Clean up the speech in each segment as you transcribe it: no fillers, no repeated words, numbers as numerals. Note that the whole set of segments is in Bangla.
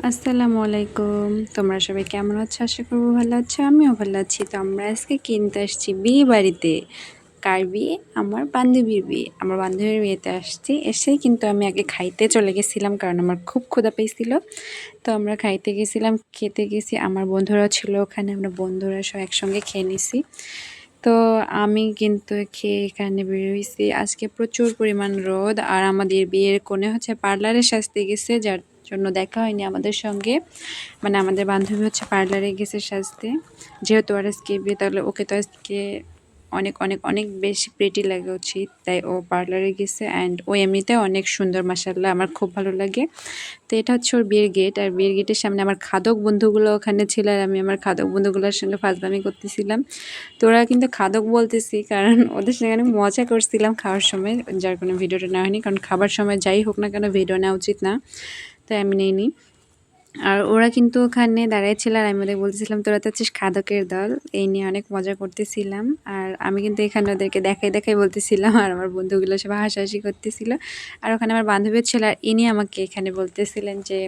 আসসালামু আলাইকুম। তোমরা সবাই কেমন আছো? আশা করব ভালো আছো। আমিও ভালো আছি। তো আমরা আজকে কিনতে আসছি বিয়ে বাড়িতে। কার বিয়ে? আমার বান্ধবীর বিয়ে। আমার বান্ধবীর বিয়েতে আসছি। এসেই কিন্তু আমি আগে খাইতে চলে গেছিলাম কারণ আমার খুব ক্ষুধা পেয়েছিল। তো আমরা খাইতে গেছিলাম, খেতে গেছি। আমার বন্ধুরাও ছিল ওখানে। আমরা বন্ধুরা সব একসঙ্গে খেয়ে নিছি। তো আমি কিন্তু খেয়ে এখানে বের হইছি। আজকে প্রচুর পরিমাণ রোদ আর আমাদের বিয়ের কনে হচ্ছে পার্লারে সাজতে গেছে, যার জন্য দেখা হয়নি আমাদের সঙ্গে। মানে আমাদের বান্ধবী হচ্ছে পার্লারে গেছে সাজতে, যেহেতু আর আজকে বিয়ে, তাহলে ওকে তো আজকে অনেক অনেক অনেক বেশি প্রেটি লাগা উচিত, তাই ও পার্লারে গেছে। অ্যান্ড ও এমনিতে অনেক সুন্দর, মাসাল্লাহ, আমার খুব ভালো লাগে। তো এটা হচ্ছে ওর বিয়ের গেট, আর বিয়ের গেটের সামনে আমার খাদক বন্ধুগুলো ওখানে ছিল, আর আমি আমার খাদক বন্ধুগুলোর সঙ্গে ফাজলামি করতেছিলাম। তো ওরা কিন্তু খাদক বলতেছি কারণ ওদের সঙ্গে অনেক মজা করছিলাম খাওয়ার সময়, যার কোনো ভিডিওটা নেওয়া হয়নি, কারণ খাবার সময় যাই হোক না কেন ভিডিও নেওয়া উচিত না, তাই আমি নিইনি। আর ওরা কিন্তু ওখানে দাঁড়ায় ছিল আর আমি ওদের বলতেছিলাম তোরা তো হচ্ছিস খাদকের দল, এই নিয়ে অনেক মজা করতেছিলাম। আর আমি কিন্তু এখানে ওদেরকে দেখাই দেখাই বলতেছিলাম, আর আমার বন্ধুগুলো সব হাসাহাসি করতেছিল। আর ওখানে আমার বান্ধবীর ছিল, আর ইনি আমাকে এখানে বলতেছিলেন যে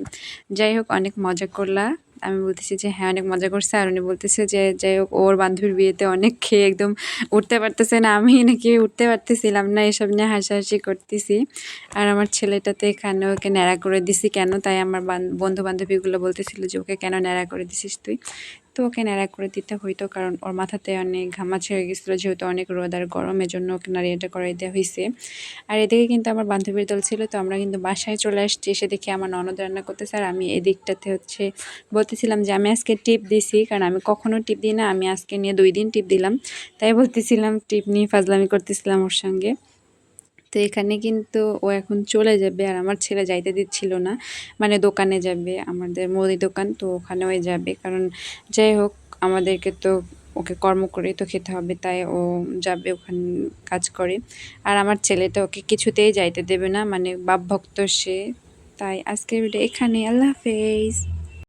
যাই হোক অনেক মজা করলা। আমি বলতেছি যে হ্যাঁ অনেক মজা করছে, আর উনি বলতেছে যে যাই হোক ওর বান্ধবীর বিয়েতে অনেক খেয়ে একদম উঠতে পারতেছে না, আমি নাকি উঠতে পারতেছিলাম না, এসব নিয়ে হাসাহাসি করতেছি। আর আমার ছেলেটা তো এখানে ওকে ন্যাড়া করে দিছি কেন, তাই আমার বন্ধু বান্ধবীগুলো বলতেছিল যে ওকে কেন ন্যাড়া করে দিছিস তুই। তো ওকে ন্যাড়া করে দিতে হইতো কারণ ওর মাথাতে অনেক ঘামাচি হয়ে গেছিলো, যেহেতু অনেক রোদ আর গরমের জন্য ওকে নাড়িয়াটা করাই দেওয়া হয়েছে। আর এদিকে কিন্তু আমার বান্ধবীর দল ছিল, তো আমরা কিন্তু বাসায় চলে আসছি। এসে দেখি আমার ননদ রান্না করতেছে, আর আমি এদিকটাতে হচ্ছে বলতেছিলাম যে আমি আজকে টিপ দিছি, কারণ আমি কখনো টিপ দিই না, আমি আজকে নিয়ে 2 দিন টিপ দিলাম, তাই বলতেছিলাম টিপ নিয়ে ফাজলামি করতেছিলাম ওর সঙ্গে। তো এখানে কিন্তু ও এখন চলে যাবে, আর আমার ছেলে যাইতে দিচ্ছিল না, মানে দোকানে যাবে, আমাদের মুদি দোকান, তো ওখানে ওই যাবে, কারণ যাই হোক আমাদেরকে তো ওকে কর্ম করেই তো খেতে হবে, তাই ও যাবে ওখানে কাজ করে। আর আমার ছেলেটা ওকে কিছুতেই যাইতে দেবে না, মানে বাপ ভক্ত সে। তাই আজকের ভিডিও এখানে, আল্লাহ হাফেজ।